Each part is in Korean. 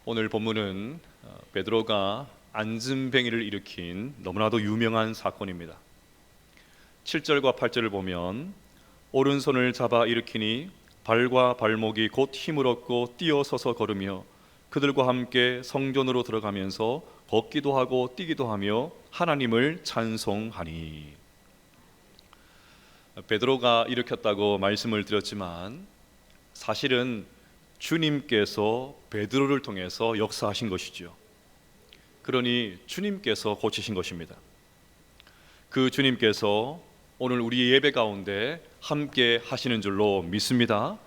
오늘 본문은 베드로가 안진뱅이를 일으킨 너무나도 유명한 사건입니다. 7절과 8절을 보면 오른손을 잡아 일으키니 발과 발목이 곧 힘을 얻고 뛰어서서 걸으며 그들과 함께 성전으로 들어가면서 걷기도 하고 뛰기도 하며 하나님을 찬송하니. 베드로가 일으켰다고 말씀을 드렸지만 사실은 주님께서 베드로를 통해서 역사하신 것이죠. 그러니 주님께서 고치신 것입니다. 그 주님께서 오늘 우리 예배 가운데 함께 하시는 줄로 믿습니다.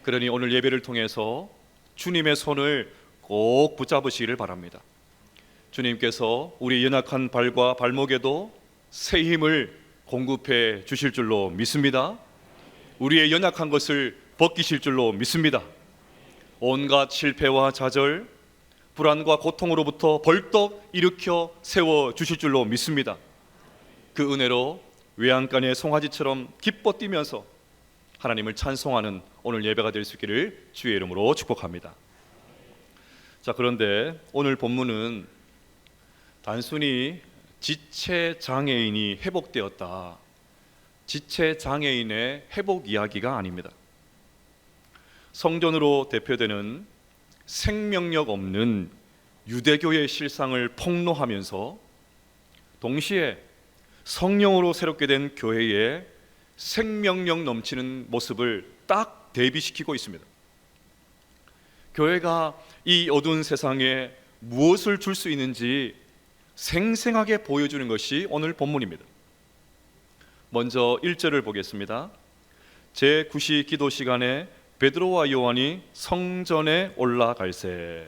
그러니 오늘 예배를 통해서 주님의 손을 꼭 붙잡으시기를 바랍니다. 주님께서 우리 연약한 발과 발목에도 새 힘을 공급해 주실 줄로 믿습니다. 우리의 연약한 것을 벗기실 줄로 믿습니다. 온갖 실패와 좌절, 불안과 고통으로부터 벌떡 일으켜 세워 주실 줄로 믿습니다. 그 은혜로 외양간의 송아지처럼 기뻐 뛰면서 하나님을 찬송하는 오늘 예배가 될 수 있기를 주의 이름으로 축복합니다. 자, 그런데 오늘 본문은 단순히 지체장애인이 회복되었다, 지체장애인의 회복 이야기가 아닙니다. 성전으로 대표되는 생명력 없는 유대교의 실상을 폭로하면서 동시에 성령으로 새롭게 된 교회의 생명력 넘치는 모습을 딱 대비시키고 있습니다. 교회가 이 어두운 세상에 무엇을 줄 수 있는지 생생하게 보여주는 것이 오늘 본문입니다. 먼저 1절을 보겠습니다. 제9시 기도 시간에 베드로와 요한이 성전에 올라갈새.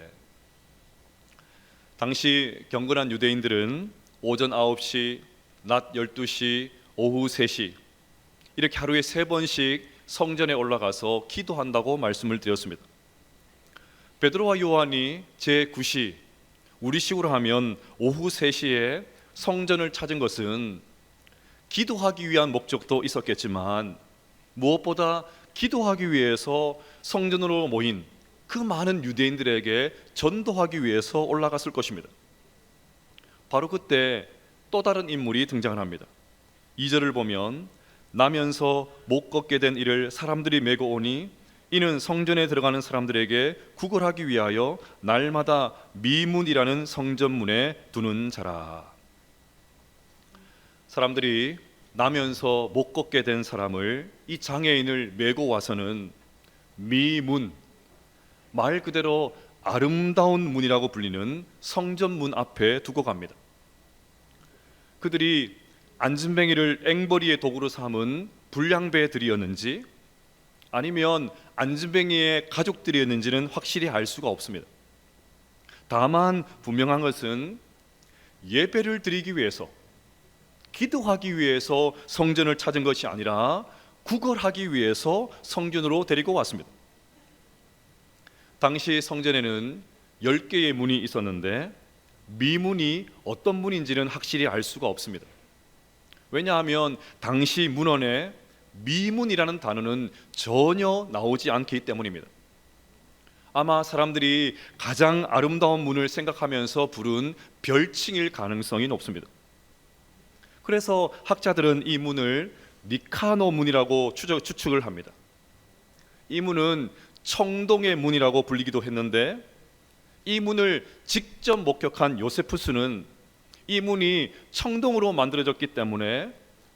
당시 경건한 유대인들은 오전 9시, 낮 12시, 오후 3시 이렇게 하루에 3번씩 성전에 올라가서 기도한다고 말씀을 드렸습니다. 베드로와 요한이 제9시, 우리식으로 하면 오후 3시에 성전을 찾은 것은 기도하기 위한 목적도 있었겠지만 무엇보다 기도하기 위해서 성전으로 모인 그 많은 유대인들에게 전도하기 위해서 올라갔을 것입니다. 바로 그때 또 다른 인물이 등장을 합니다. 2절을 보면 나면서 못 걷게 된 이를 사람들이 메고 오니 이는 성전에 들어가는 사람들에게 구걸하기 위하여 날마다 미문이라는 성전문에 두는 자라. 사람들이 나면서 못 걷게 된 사람을, 이 장애인을 메고 와서는 미문, 말 그대로 아름다운 문이라고 불리는 성전문 앞에 두고 갑니다. 그들이 안진뱅이를 앵벌이의 도구로 삼은 불량배들이었는지 아니면 안진뱅이의 가족들이었는지는 확실히 알 수가 없습니다. 다만 분명한 것은 예배를 드리기 위해서, 기도하기 위해서 성전을 찾은 것이 아니라 구걸하기 위해서 성전으로 데리고 왔습니다. 당시 성전에는 10개의 문이 있었는데 미문이 어떤 문인지는 확실히 알 수가 없습니다. 왜냐하면 당시 문헌에 미문이라는 단어는 전혀 나오지 않기 때문입니다. 아마 사람들이 가장 아름다운 문을 생각하면서 부른 별칭일 가능성이 높습니다. 그래서 학자들은 이 문을 니카노 문이라고 추측을 합니다. 이 문은 청동의 문이라고 불리기도 했는데 이 문을 직접 목격한 요세푸스는 이 문이 청동으로 만들어졌기 때문에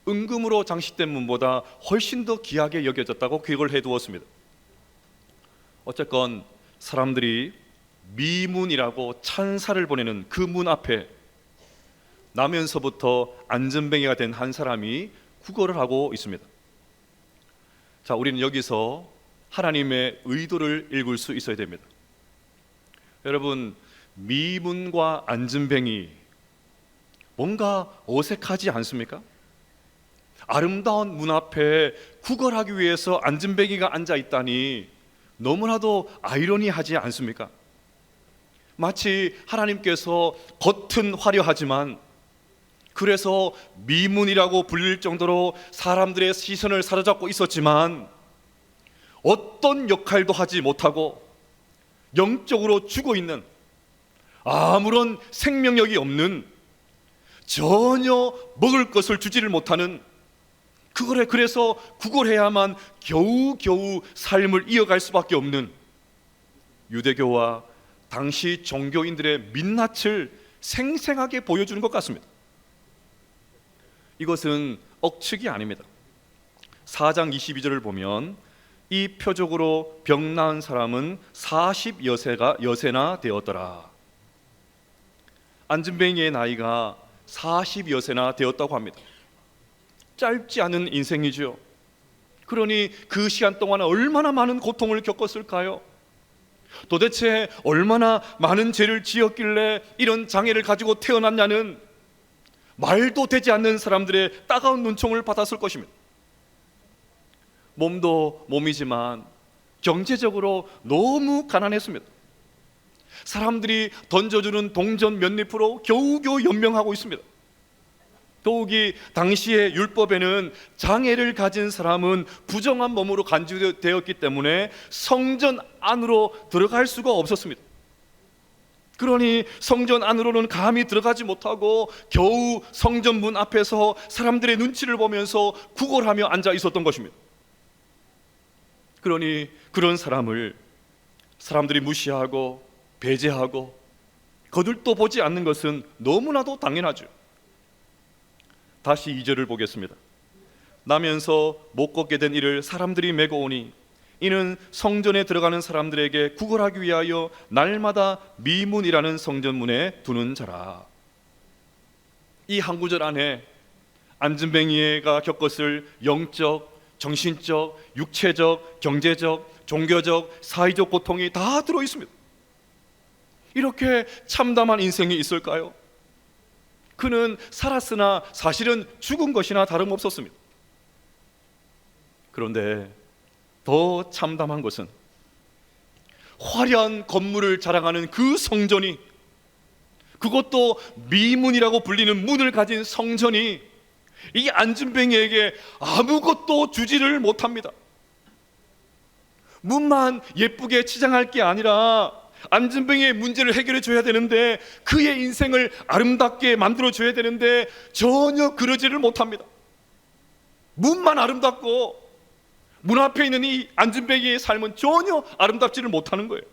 은금으로 장식된 문보다 훨씬 더 귀하게 여겨졌다고 기록을 해두었습니다. 어쨌건 사람들이 미문이라고 찬사를 보내는 그 문 앞에 나면서부터 안진뱅이가 된 한 사람이 구걸을 하고 있습니다. 자, 우리는 여기서 하나님의 의도를 읽을 수 있어야 됩니다. 여러분, 미문과 안진뱅이 뭔가 어색하지 않습니까? 아름다운 문 앞에 구걸하기 위해서 안진뱅이가 앉아 있다니 너무나도 아이러니하지 않습니까? 마치 하나님께서 겉은 화려하지만 그래서 미문이라고 불릴 정도로 사람들의 시선을 사로잡고 있었지만 어떤 역할도 하지 못하고 영적으로 죽어 있는, 아무런 생명력이 없는, 전혀 먹을 것을 주지를 못하는, 그래서 구걸해야만 겨우겨우 삶을 이어갈 수밖에 없는 유대교와 당시 종교인들의 민낯을 생생하게 보여주는 것 같습니다. 이것은 억측이 아닙니다. 4장 22절을 보면 이 표적으로 병 나은 사람은 40여세나 되었더라. 안진뱅이의 나이가 40여세나 되었다고 합니다. 짧지 않은 인생이죠. 그러니 그 시간 동안 얼마나 많은 고통을 겪었을까요? 도대체 얼마나 많은 죄를 지었길래 이런 장애를 가지고 태어났냐는 말도 되지 않는 사람들의 따가운 눈총을 받았을 것입니다. 몸도 몸이지만 경제적으로 너무 가난했습니다. 사람들이 던져주는 동전 몇 잎으로 겨우겨우 연명하고 있습니다. 더욱이 당시의 율법에는 장애를 가진 사람은 부정한 몸으로 간주되었기 때문에 성전 안으로 들어갈 수가 없었습니다. 그러니 성전 안으로는 감히 들어가지 못하고 겨우 성전 문 앞에서 사람들의 눈치를 보면서 구걸하며 앉아 있었던 것입니다. 그러니 그런 사람을 사람들이 무시하고 배제하고 거들떠 보지 않는 것은 너무나도 당연하죠. 다시 2절을 보겠습니다. 나면서 못 걷게 된 이를 사람들이 메고 오니 이는 성전에 들어가는 사람들에게 구걸하기 위하여 날마다 미문이라는 성전문에 두는 자라. 이 한 구절 안에 안진뱅이가 겪었을 영적, 정신적, 육체적, 경제적, 종교적, 사회적 고통이 다 들어있습니다. 이렇게 참담한 인생이 있을까요? 그는 살았으나 사실은 죽은 것이나 다름없었습니다. 그런데 더 참담한 것은 화려한 건물을 자랑하는 그 성전이, 그것도 미문이라고 불리는 문을 가진 성전이 이 안진뱅이에게 아무것도 주지를 못합니다. 문만 예쁘게 치장할 게 아니라 안진뱅이의 문제를 해결해 줘야 되는데, 그의 인생을 아름답게 만들어 줘야 되는데 전혀 그러지를 못합니다. 문만 아름답고 문 앞에 있는 이 안진뱅이의 삶은 전혀 아름답지를 못하는 거예요.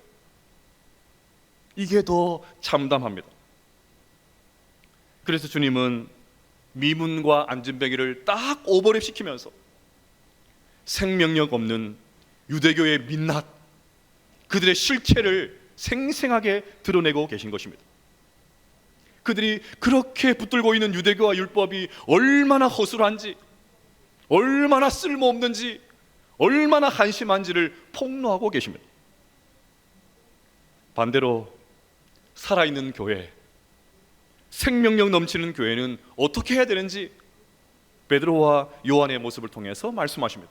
이게 더 참담합니다. 그래서 주님은 미문과 안진뱅이를 딱 오버랩 시키면서 생명력 없는 유대교의 민낯, 그들의 실체를 생생하게 드러내고 계신 것입니다. 그들이 그렇게 붙들고 있는 유대교와 율법이 얼마나 허술한지, 얼마나 쓸모없는지, 얼마나 한심한지를 폭로하고 계십니다. 반대로 살아있는 교회, 생명력 넘치는 교회는 어떻게 해야 되는지 베드로와 요한의 모습을 통해서 말씀하십니다.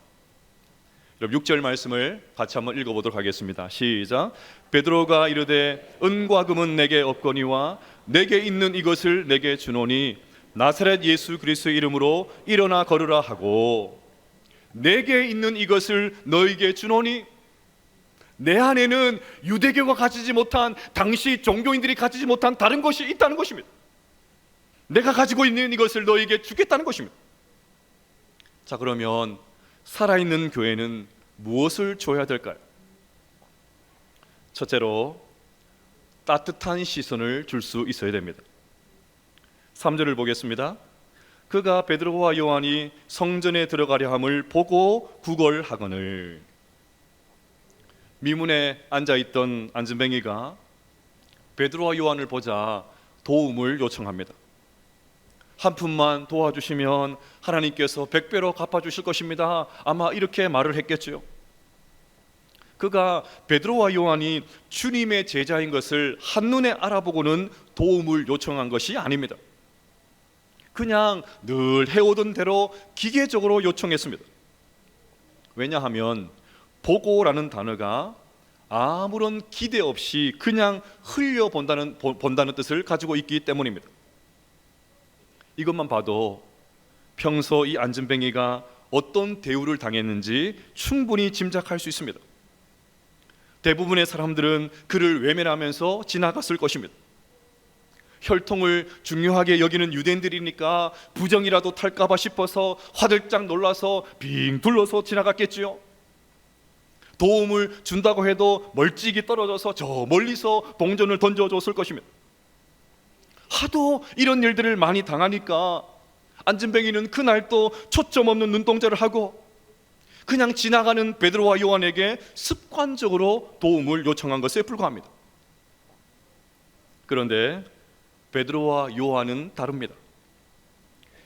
여러분 6절 말씀을 같이 한번 읽어보도록 하겠습니다. 시작. 베드로가 이르되 은과 금은 내게 없거니와 내게 있는 이것을 내게 주노니 나사렛 예수 그리스도의 이름으로 일어나 걸으라 하고, 내게 있는 이것을 너에게 주노니, 내 안에는 유대교가 가지지 못한, 당시 종교인들이 가지지 못한 다른 것이 있다는 것입니다. 내가 가지고 있는 이것을 너에게 주겠다는 것입니다. 자, 그러면 살아있는 교회는 무엇을 줘야 될까요? 첫째로 따뜻한 시선을 줄 수 있어야 됩니다. 3절을 보겠습니다. 그가 베드로와 요한이 성전에 들어가려 함을 보고 구걸하거늘. 미문에 앉아있던 안진뱅이가 베드로와 요한을 보자 도움을 요청합니다. 한 푼만 도와주시면 하나님께서 100배로 갚아주실 것입니다. 아마 이렇게 말을 했겠죠. 그가 베드로와 요한이 주님의 제자인 것을 한눈에 알아보고는 도움을 요청한 것이 아닙니다. 그냥 늘 해오던 대로 기계적으로 요청했습니다. 왜냐하면 보고라는 단어가 아무런 기대 없이 그냥 흘려본다는 뜻을 가지고 있기 때문입니다. 이것만 봐도 평소 이 안진뱅이가 어떤 대우를 당했는지 충분히 짐작할 수 있습니다. 대부분의 사람들은 그를 외면하면서 지나갔을 것입니다. 혈통을 중요하게 여기는 유대인들이니까 부정이라도 탈까봐 싶어서 화들짝 놀라서 빙 둘러서 지나갔겠지요. 도움을 준다고 해도 멀찍이 떨어져서 저 멀리서 동전을 던져줬을 것입니다. 하도 이런 일들을 많이 당하니까 안진뱅이는 그날도 초점 없는 눈동자를 하고 그냥 지나가는 베드로와 요한에게 습관적으로 도움을 요청한 것에 불과합니다. 그런데 베드로와 요한은 다릅니다.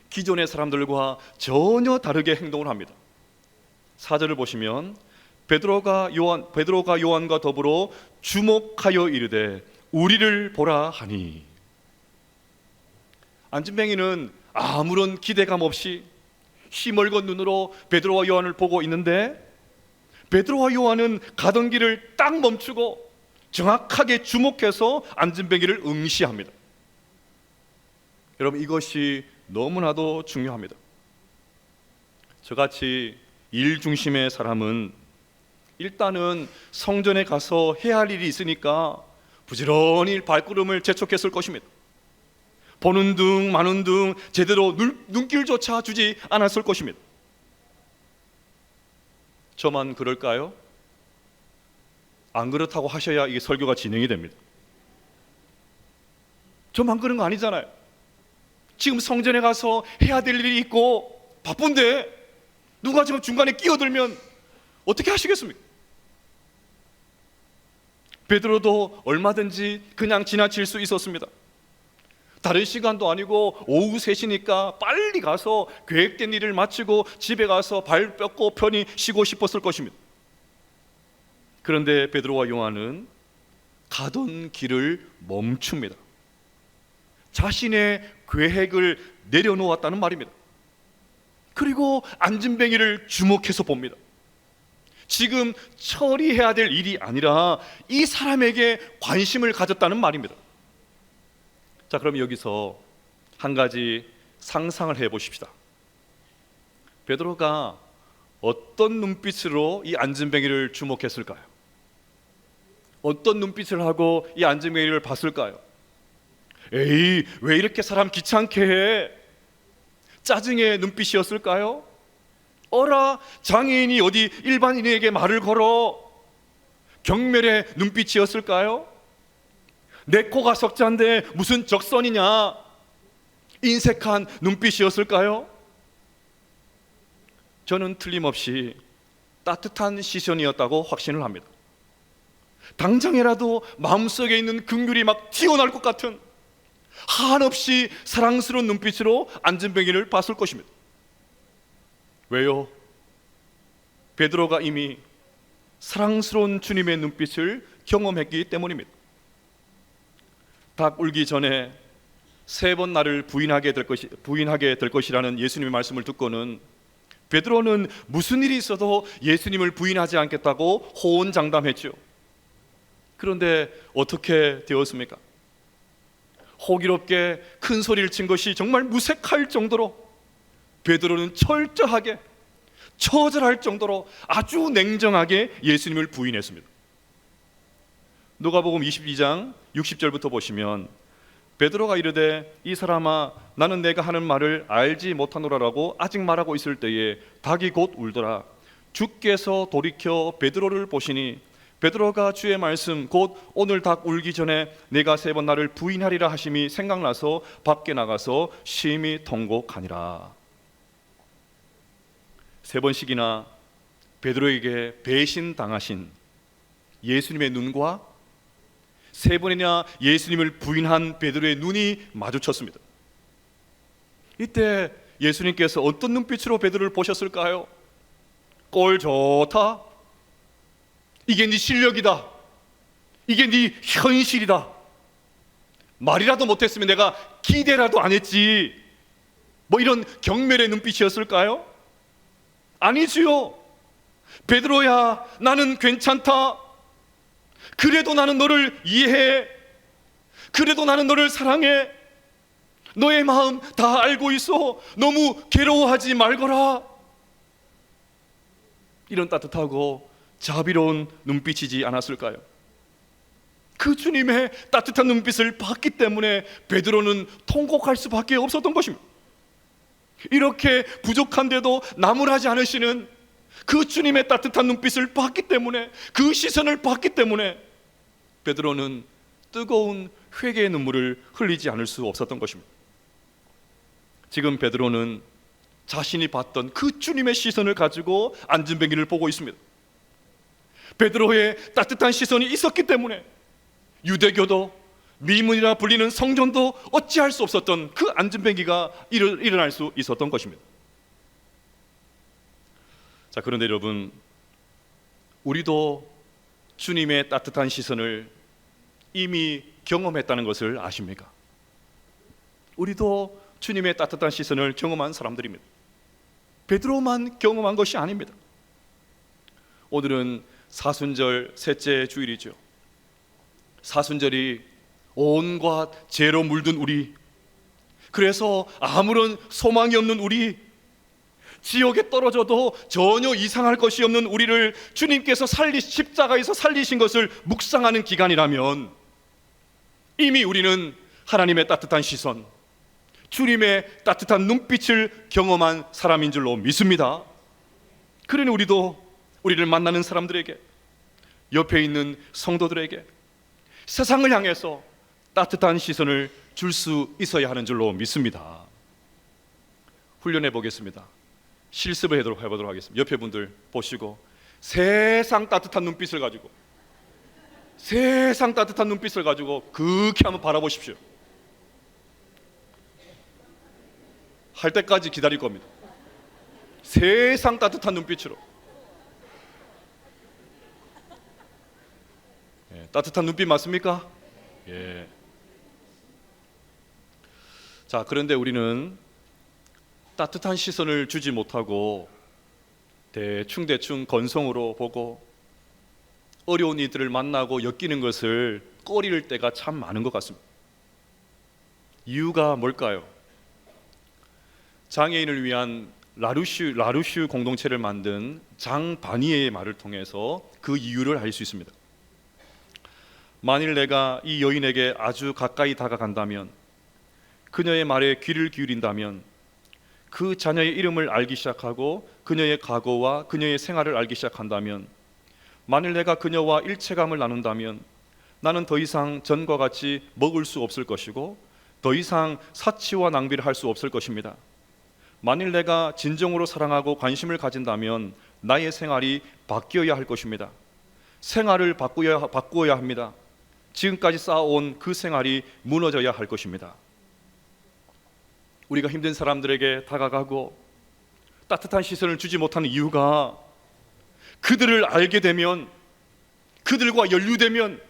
기존의 사람들과 전혀 다르게 행동을 합니다. 4절을 보시면 베드로가 요한과 더불어 주목하여 이르되 우리를 보라 하니, 안진뱅이는 아무런 기대감 없이 희멀건 눈으로 베드로와 요한을 보고 있는데, 베드로와 요한은 가던 길을 딱 멈추고 정확하게 주목해서 안진뱅이를 응시합니다. 여러분, 이것이 너무나도 중요합니다. 저같이 일 중심의 사람은 일단은 성전에 가서 해야 할 일이 있으니까 부지런히 발걸음을 재촉했을 것입니다. 보는 둥 마는 둥 제대로 눈길조차 주지 않았을 것입니다. 저만 그럴까요? 안 그렇다고 하셔야 이게 설교가 진행이 됩니다. 저만 그런 거 아니잖아요. 지금 성전에 가서 해야 될 일이 있고 바쁜데 누가 지금 중간에 끼어들면 어떻게 하시겠습니까? 베드로도 얼마든지 그냥 지나칠 수 있었습니다. 다른 시간도 아니고 오후 3시니까 빨리 가서 계획된 일을 마치고 집에 가서 발 뻗고 편히 쉬고 싶었을 것입니다. 그런데 베드로와 요한은 가던 길을 멈춥니다. 자신의 계획을 내려놓았다는 말입니다. 그리고 안진뱅이를 주목해서 봅니다. 지금 처리해야 될 일이 아니라 이 사람에게 관심을 가졌다는 말입니다. 자, 그럼 여기서 한 가지 상상을 해보십시다. 베드로가 어떤 눈빛으로 이 안진뱅이를 주목했을까요? 어떤 눈빛을 하고 이 안진뱅이를 봤을까요? 에이, 왜 이렇게 사람 귀찮게 해? 짜증의 눈빛이었을까요? 어라, 장애인이 어디 일반인에게 말을 걸어? 경멸의 눈빛이었을까요? 내 코가 석자인데 무슨 적선이냐? 인색한 눈빛이었을까요? 저는 틀림없이 따뜻한 시선이었다고 확신을 합니다. 당장이라도 마음속에 있는 긍휼이 막 튀어나올 것 같은 한없이 사랑스러운 눈빛으로 안진뱅이를 봤을 것입니다. 왜요? 베드로가 이미 사랑스러운 주님의 눈빛을 경험했기 때문입니다. 닭 울기 전에 3번 나를 부인하게 될 것이라는 예수님의 말씀을 듣고는 베드로는 무슨 일이 있어도 예수님을 부인하지 않겠다고 호언장담했죠. 그런데 어떻게 되었습니까? 호기롭게 큰 소리를 친 것이 정말 무색할 정도로 베드로는 철저하게 처절할 정도로 아주 냉정하게 예수님을 부인했습니다. 누가복음 22장 60절부터 보시면 베드로가 이르되 이 사람아 나는 내가 하는 말을 알지 못하노라라고 아직 말하고 있을 때에 닭이 곧 울더라. 주께서 돌이켜 베드로를 보시니 베드로가 주의 말씀 곧 오늘 닭 울기 전에 내가 3번 나를 부인하리라 하심이 생각나서 밖에 나가서 심히 통곡하니라. 3번씩이나 베드로에게 배신당하신 예수님의 눈과 3번이나 예수님을 부인한 베드로의 눈이 마주쳤습니다. 이때 예수님께서 어떤 눈빛으로 베드로를 보셨을까요? 꼴 좋다. 이게 네 실력이다. 이게 네 현실이다. 말이라도 못했으면 내가 기대라도 안 했지. 뭐 이런 경멸의 눈빛이었을까요? 아니지요. 베드로야, 나는 괜찮다. 그래도 나는 너를 이해해. 그래도 나는 너를 사랑해. 너의 마음 다 알고 있어. 너무 괴로워하지 말거라. 이런 따뜻하고 자비로운 눈빛이지 않았을까요? 그 주님의 따뜻한 눈빛을 봤기 때문에 베드로는 통곡할 수밖에 없었던 것입니다. 이렇게 부족한데도 나무라지 않으시는 그 주님의 따뜻한 눈빛을 봤기 때문에, 그 시선을 봤기 때문에 베드로는 뜨거운 회개의 눈물을 흘리지 않을 수 없었던 것입니다. 지금 베드로는 자신이 봤던 그 주님의 시선을 가지고 안진뱅이를 보고 있습니다. 베드로의 따뜻한 시선이 있었기 때문에 유대교도 미문이라 불리는 성전도 어찌할 수 없었던 그 안진뱅이가 일어날 수 있었던 것입니다. 자, 그런데 여러분, 우리도 주님의 따뜻한 시선을 이미 경험했다는 것을 아십니까? 우리도 주님의 따뜻한 시선을 경험한 사람들입니다. 베드로만 경험한 것이 아닙니다. 오늘은 사순절 셋째 주일이죠. 사순절이 온갖 죄로 물든 우리, 그래서 아무런 소망이 없는 우리, 지옥에 떨어져도 전혀 이상할 것이 없는 우리를 주님께서 십자가에서 살리신 것을 묵상하는 기간이라면 이미 우리는 하나님의 따뜻한 시선, 주님의 따뜻한 눈빛을 경험한 사람인 줄로 믿습니다. 그러니 우리를 만나는 사람들에게, 옆에 있는 성도들에게 세상을 향해서 따뜻한 시선을 줄 수 있어야 하는 줄로 믿습니다. 훈련해 보겠습니다. 실습을 해보도록 하겠습니다. 옆에 분들 보시고 세상 따뜻한 눈빛을 가지고 그렇게 한번 바라보십시오. 할 때까지 기다릴 겁니다. 세상 따뜻한 눈빛으로. 따뜻한 눈빛 맞습니까? 예. 자, 그런데 우리는 따뜻한 시선을 주지 못하고 대충 건성으로 보고 어려운 이들을 만나고 엮이는 것을 꺼릴 때가 참 많은 것 같습니다. 이유가 뭘까요? 장애인을 위한 라루슈 공동체를 만든 장바니에의 말을 통해서 그 이유를 알 수 있습니다. 만일 내가 이 여인에게 아주 가까이 다가간다면, 그녀의 말에 귀를 기울인다면, 그 자녀의 이름을 알기 시작하고 그녀의 과거와 그녀의 생활을 알기 시작한다면, 만일 내가 그녀와 일체감을 나눈다면 나는 더 이상 전과 같이 먹을 수 없을 것이고 더 이상 사치와 낭비를 할 수 없을 것입니다. 만일 내가 진정으로 사랑하고 관심을 가진다면 나의 생활이 바뀌어야 할 것입니다. 생활을 바꾸어야 합니다. 지금까지 쌓아온 그 생활이 무너져야 할 것입니다. 우리가 힘든 사람들에게 다가가고 따뜻한 시선을 주지 못하는 이유가, 그들을 알게 되면, 그들과 연루되면,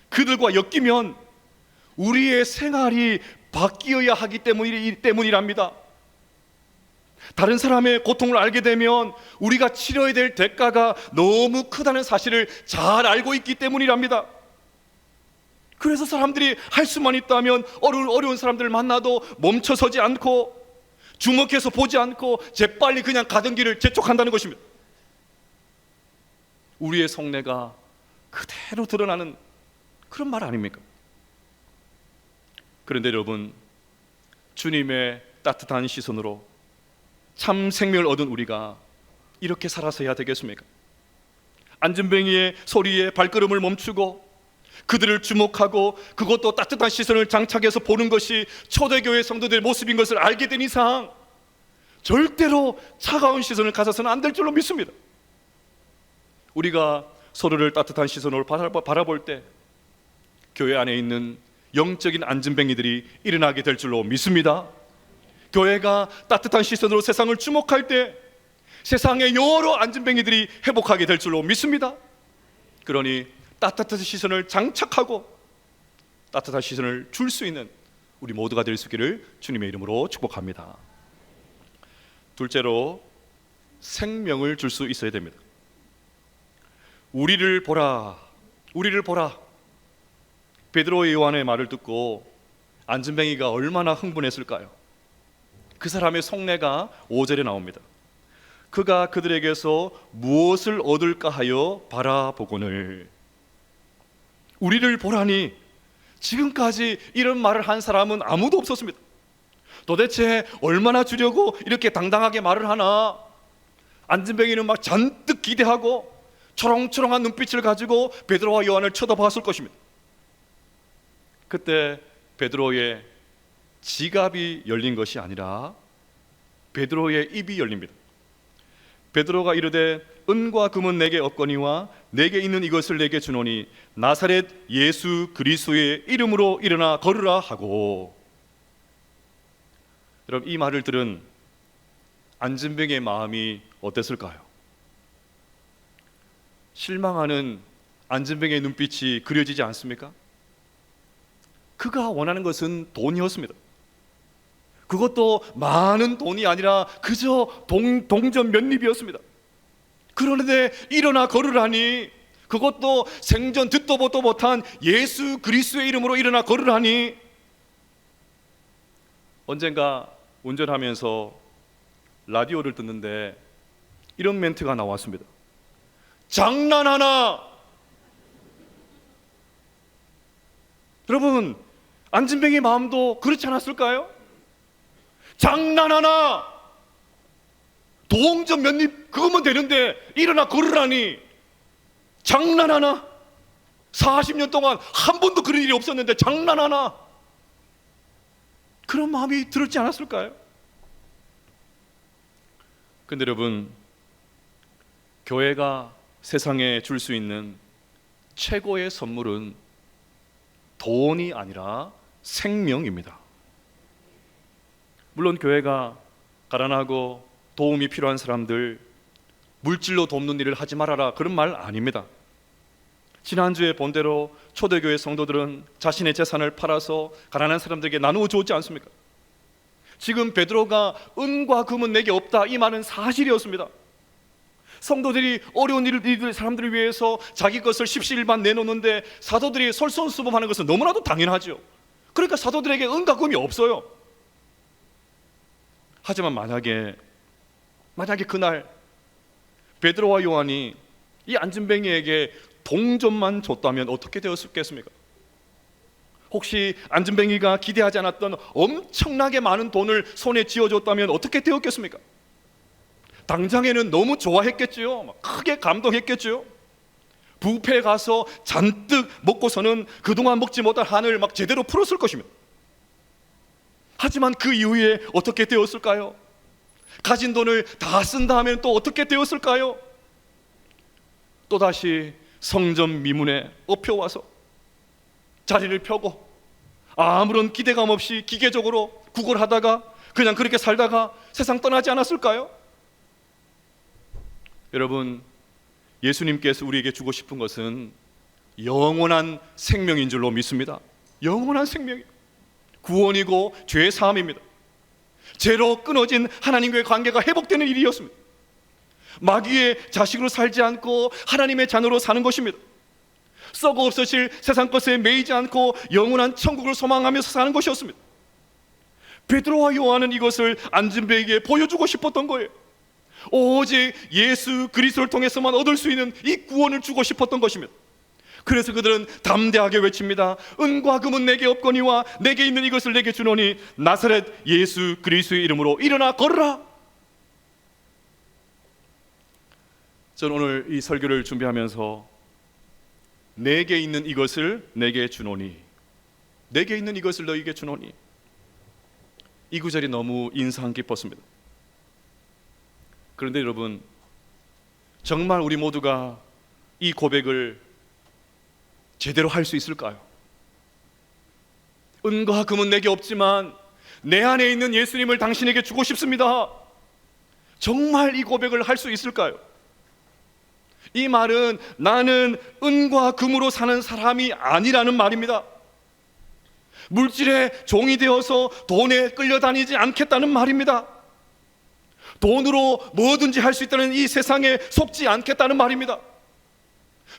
그들과 엮이면 우리의 생활이 바뀌어야 하기 때문이랍니다. 다른 사람의 고통을 알게 되면 우리가 치러야 될 대가가 너무 크다는 사실을 잘 알고 있기 때문이랍니다. 그래서 사람들이 할 수만 있다면 어려운 사람들을 만나도 멈춰서지 않고 주목해서 보지 않고 재빨리 그냥 가던 길을 재촉한다는 것입니다. 우리의 속내가 그대로 드러나는 그런 말 아닙니까? 그런데 여러분, 주님의 따뜻한 시선으로 참 생명을 얻은 우리가 이렇게 살아서야 되겠습니까? 안진뱅이의 소리에 발걸음을 멈추고 그들을 주목하고 그것도 따뜻한 시선을 장착해서 보는 것이 초대교회 성도들의 모습인 것을 알게 된 이상 절대로 차가운 시선을 가져서는 안 될 줄로 믿습니다. 우리가 서로를 따뜻한 시선으로 바라볼 때 교회 안에 있는 영적인 안진뱅이들이 일어나게 될 줄로 믿습니다. 교회가 따뜻한 시선으로 세상을 주목할 때 세상의 여러 안진뱅이들이 회복하게 될 줄로 믿습니다. 그러니 따뜻한 시선을 장착하고 따뜻한 시선을 줄 수 있는 우리 모두가 될 수 있기를 주님의 이름으로 축복합니다. 둘째로, 생명을 줄 수 있어야 됩니다. 우리를 보라, 우리를 보라. 베드로 요한의 말을 듣고 안진뱅이가 얼마나 흥분했을까요? 그 사람의 속내가 5절에 나옵니다. 그가 그들에게서 무엇을 얻을까 하여 바라보거늘. 우리를 보라니 지금까지 이런 말을 한 사람은 아무도 없었습니다. 도대체 얼마나 주려고 이렇게 당당하게 말을 하나? 안진뱅이는 막 잔뜩 기대하고 초롱초롱한 눈빛을 가지고 베드로와 요한을 쳐다봤을 것입니다. 그때 베드로의 지갑이 열린 것이 아니라 베드로의 입이 열립니다. 베드로가 이르되 은과 금은 내게 없거니와 내게 있는 이것을 내게 주노니 나사렛 예수 그리스도의 이름으로 일어나 걸으라 하고. 여러분, 이 말을 들은 안진뱅이의 마음이 어땠을까요? 실망하는 안진뱅이의 눈빛이 그려지지 않습니까? 그가 원하는 것은 돈이었습니다. 그것도 많은 돈이 아니라 그저 동전 몇 립이었습니다. 그런데 일어나 걸으라니, 그것도 생전 듣도 보도 못한 예수 그리스도의 이름으로 일어나 걸으라니. 언젠가 운전하면서 라디오를 듣는데 이런 멘트가 나왔습니다. 장난하나? 여러분, 안진뱅이 마음도 그렇지 않았을까요? 장난하나? 동전 몇 입 그거면 되는데 일어나 걸으라니. 장난하나? 40년 동안 한 번도 그런 일이 없었는데 장난하나? 그런 마음이 들었지 않았을까요? 근데 여러분, 교회가 세상에 줄 수 있는 최고의 선물은 돈이 아니라 생명입니다. 물론 교회가 가난하고 도움이 필요한 사람들 물질로 돕는 일을 하지 말아라, 그런 말 아닙니다. 지난주에 본대로 초대교회 성도들은 자신의 재산을 팔아서 가난한 사람들에게 나누어 주었지 않습니까? 지금 베드로가 은과 금은 내게 없다, 이 말은 사실이었습니다. 성도들이 어려운 일들, 사람들을 위해서 자기 것을 십시일반 내놓는데 사도들이 솔선수범하는 것은 너무나도 당연하죠. 그러니까 사도들에게 은과 금이 없어요. 하지만 만약에 그날 베드로와 요한이 이 안진뱅이에게 동전만 줬다면 어떻게 되었겠습니까? 혹시 안진뱅이가 기대하지 않았던 엄청나게 많은 돈을 손에 쥐어줬다면 어떻게 되었겠습니까? 당장에는 너무 좋아했겠지요. 크게 감동했겠지요. 뷔페에 가서 잔뜩 먹고서는 그동안 먹지 못한 한을 막 제대로 풀었을 것입니다. 하지만 그 이후에 어떻게 되었을까요? 가진 돈을 다 쓴다 하면 또 어떻게 되었을까요? 또다시 성전 미문에 엎혀와서 자리를 펴고 아무런 기대감 없이 기계적으로 구걸하다가 그냥 그렇게 살다가 세상 떠나지 않았을까요? 여러분, 예수님께서 우리에게 주고 싶은 것은 영원한 생명인 줄로 믿습니다. 영원한 생명이 구원이고 죄 사함입니다. 죄로 끊어진 하나님과의 관계가 회복되는 일이었습니다. 마귀의 자식으로 살지 않고 하나님의 자녀로 사는 것입니다. 썩어 없어질 세상 것에 매이지 않고 영원한 천국을 소망하면서 사는 것이었습니다. 베드로와 요한은 이것을 안진뱅이에게 보여주고 싶었던 거예요. 오직 예수 그리스도를 통해서만 얻을 수 있는 이 구원을 주고 싶었던 것입니다. 그래서 그들은 담대하게 외칩니다. 은과 금은 내게 없거니와 내게 있는 이것을 내게 주노니 나사렛 예수 그리스도의 이름으로 일어나 걸으라. 저는 오늘 이 설교를 준비하면서 내게 있는 이것을 내게 주노니, 내게 있는 이것을 너에게 주노니, 이 구절이 너무 인상 깊었습니다. 그런데 여러분, 정말 우리 모두가 이 고백을 제대로 할 수 있을까요? 은과 금은 내게 없지만 내 안에 있는 예수님을 당신에게 주고 싶습니다. 정말 이 고백을 할 수 있을까요? 이 말은 나는 은과 금으로 사는 사람이 아니라는 말입니다. 물질의 종이 되어서 돈에 끌려다니지 않겠다는 말입니다. 돈으로 뭐든지 할 수 있다는 이 세상에 속지 않겠다는 말입니다.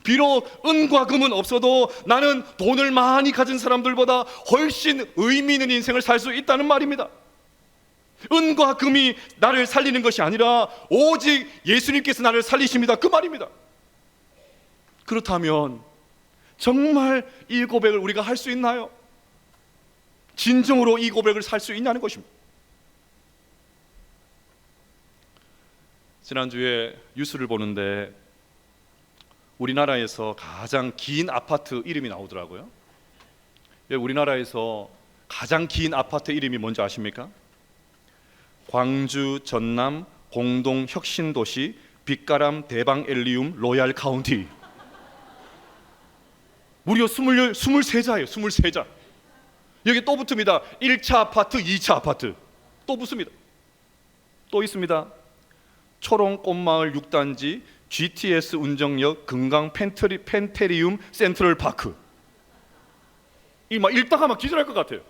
비록 은과 금은 없어도 나는 돈을 많이 가진 사람들보다 훨씬 의미 있는 인생을 살 수 있다는 말입니다. 은과 금이 나를 살리는 것이 아니라 오직 예수님께서 나를 살리십니다, 그 말입니다. 그렇다면 정말 이 고백을 우리가 할 수 있나요? 진정으로 이 고백을 살 수 있냐는 것입니다. 지난주에 뉴스를 보는데 우리나라에서 가장 긴 아파트 이름이 나오더라고요. 우리나라에서 가장 긴 아파트 이름이 뭔지 아십니까? 광주 전남 공동 혁신도시 빛가람 대방 엘리움 로얄 카운티. 무려 23자예요. 23자. 여기 또 붙습니다. 1차 아파트, 2차 아파트 또 붙습니다. 또 있습니다. 초롱 꽃마을 6단지 GTS 운정역 금강 펜테리움 센트럴 파크. 막 읽다가 막 기절할 것 같아요.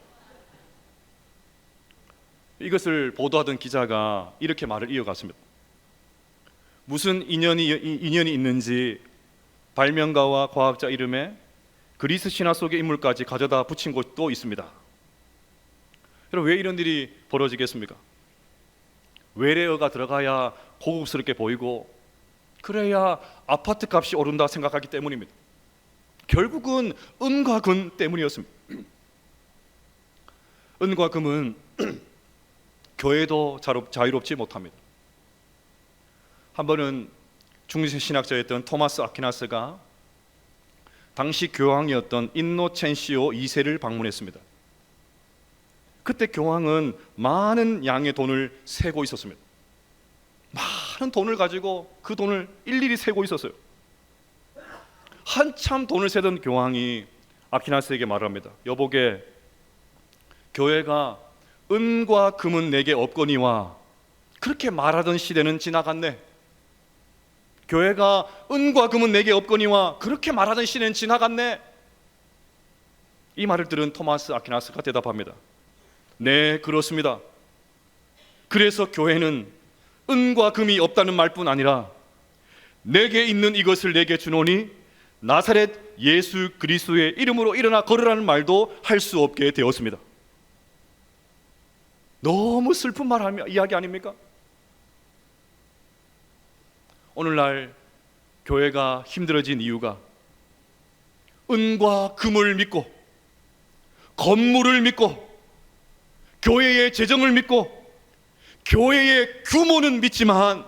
이것을 보도하던 기자가 이렇게 말을 이어갔습니다. 무슨 인연이 있는지 발명가와 과학자 이름에 그리스 신화 속의 인물까지 가져다 붙인 곳도 있습니다. 여러분, 왜 이런 일이 벌어지겠습니까? 외래어가 들어가야 고급스럽게 보이고 그래야 아파트 값이 오른다 생각하기 때문입니다. 결국은 은과 금 때문이었습니다. 은과 금은 교회도 자유롭지 못합니다. 한 번은 중세 신학자였던 토마스 아퀴나스가 당시 교황이었던 인노첸시오 2세를 방문했습니다. 그때 교황은 많은 양의 돈을 세고 있었습니다. 많은 돈을 가지고 그 돈을 일일이 세고 있었어요. 한참 돈을 세던 교황이 아퀴나스에게 말을 합니다. 여보게, 교회가 은과 금은 내게 없거니와 그렇게 말하던 시대는 지나갔네. 교회가 은과 금은 내게 없거니와 그렇게 말하던 시대는 지나갔네. 이 말을 들은 토마스 아퀴나스가 대답합니다. 네, 그렇습니다. 그래서 교회는 은과 금이 없다는 말뿐 아니라 내게 있는 이것을 내게 주노니 나사렛 예수 그리스도의 이름으로 일어나 걸으라는 말도 할 수 없게 되었습니다. 너무 슬픈 이야기 아닙니까? 오늘날 교회가 힘들어진 이유가 은과 금을 믿고 건물을 믿고 교회의 재정을 믿고 교회의 규모는 믿지만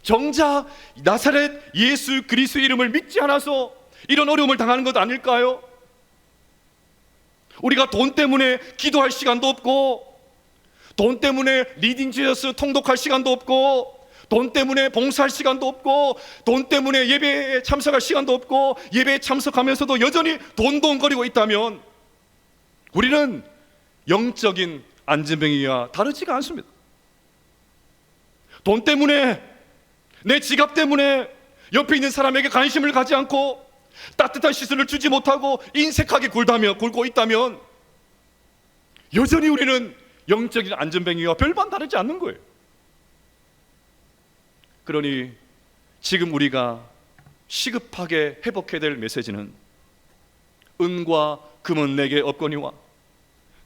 정작 나사렛 예수 그리스도 이름을 믿지 않아서 이런 어려움을 당하는 것 아닐까요? 우리가 돈 때문에 기도할 시간도 없고 돈 때문에 리딩 지저스 통독할 시간도 없고 돈 때문에 봉사할 시간도 없고 돈 때문에 예배에 참석할 시간도 없고 예배에 참석하면서도 여전히 돈돈거리고 있다면 우리는 영적인 안전병이와 다르지가 않습니다. 돈 때문에, 내 지갑 때문에 옆에 있는 사람에게 관심을 가지 않고 따뜻한 시선을 주지 못하고 인색하게 굴고 있다면 여전히 우리는 영적인 안전병이와 별반 다르지 않는 거예요. 그러니 지금 우리가 시급하게 회복해야 될 메시지는 은과 금은 내게 없거니와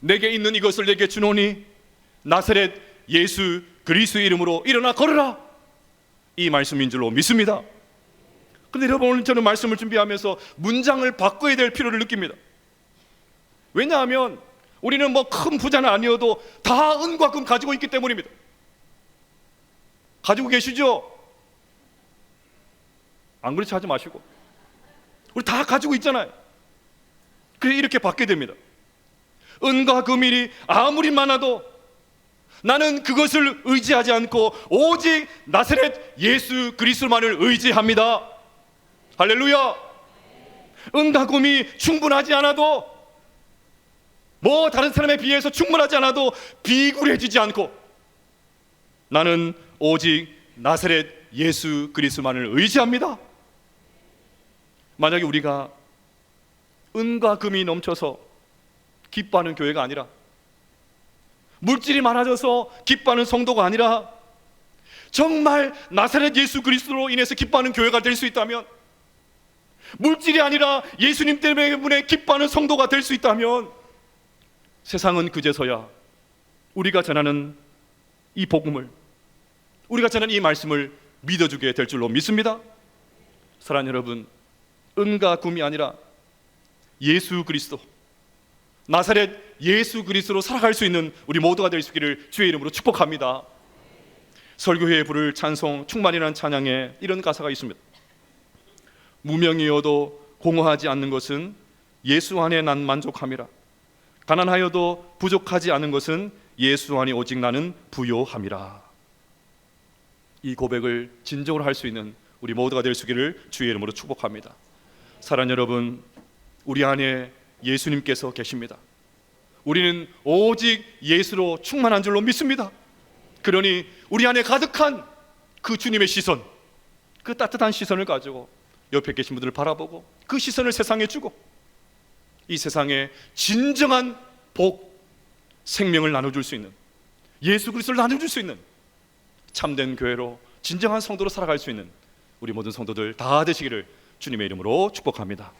내게 있는 이것을 내게 주노니 나사렛 예수 그리스도의 이름으로 일어나 걸으라, 이 말씀인 줄로 믿습니다. 그런데 여러분, 오늘 저는 말씀을 준비하면서 문장을 바꿔야 될 필요를 느낍니다. 왜냐하면 우리는 뭐 큰 부자는 아니어도 다 은과 금 가지고 있기 때문입니다. 가지고 계시죠? 안 그렇지 하지 마시고 우리 다 가지고 있잖아요. 그래서 이렇게 받게 됩니다. 은과 금이 아무리 많아도 나는 그것을 의지하지 않고 오직 나사렛 예수 그리스도만을 의지합니다. 할렐루야. 은과 금이 충분하지 않아도, 뭐 다른 사람에 비해서 충분하지 않아도 비굴해지지 않고 나는 오직 나사렛 예수 그리스도만을 의지합니다. 만약에 우리가 은과 금이 넘쳐서 기뻐하는 교회가 아니라, 물질이 많아져서 기뻐하는 성도가 아니라 정말 나사렛 예수 그리스도로 인해서 기뻐하는 교회가 될 수 있다면, 물질이 아니라 예수님 때문에 기뻐하는 성도가 될 수 있다면 세상은 그제서야 우리가 전하는 이 복음을, 우리가 전한 이 말씀을 믿어주게 될 줄로 믿습니다. 사랑하는 여러분, 은과 금이 아니라 예수 그리스도, 나사렛 예수 그리스도로 살아갈 수 있는 우리 모두가 될 수 있기를 주의 이름으로 축복합니다. 설교회에 부를 찬송 충만이라는 찬양에 이런 가사가 있습니다. 무명이어도 공허하지 않는 것은 예수 안에 난 만족함이라. 가난하여도 부족하지 않은 것은 예수 안에 오직 나는 부요함이라. 이 고백을 진정으로 할 수 있는 우리 모두가 될 수 있기를 주의 이름으로 축복합니다. 사랑하는 여러분, 우리 안에 예수님께서 계십니다. 우리는 오직 예수로 충만한 줄로 믿습니다. 그러니 우리 안에 가득한 그 주님의 시선, 그 따뜻한 시선을 가지고 옆에 계신 분들을 바라보고 그 시선을 세상에 주고 이 세상에 진정한 복, 생명을 나눠줄 수 있는, 예수 그리스도를 나눠줄 수 있는 참된 교회로, 진정한 성도로 살아갈 수 있는 우리 모든 성도들 다 되시기를 주님의 이름으로 축복합니다.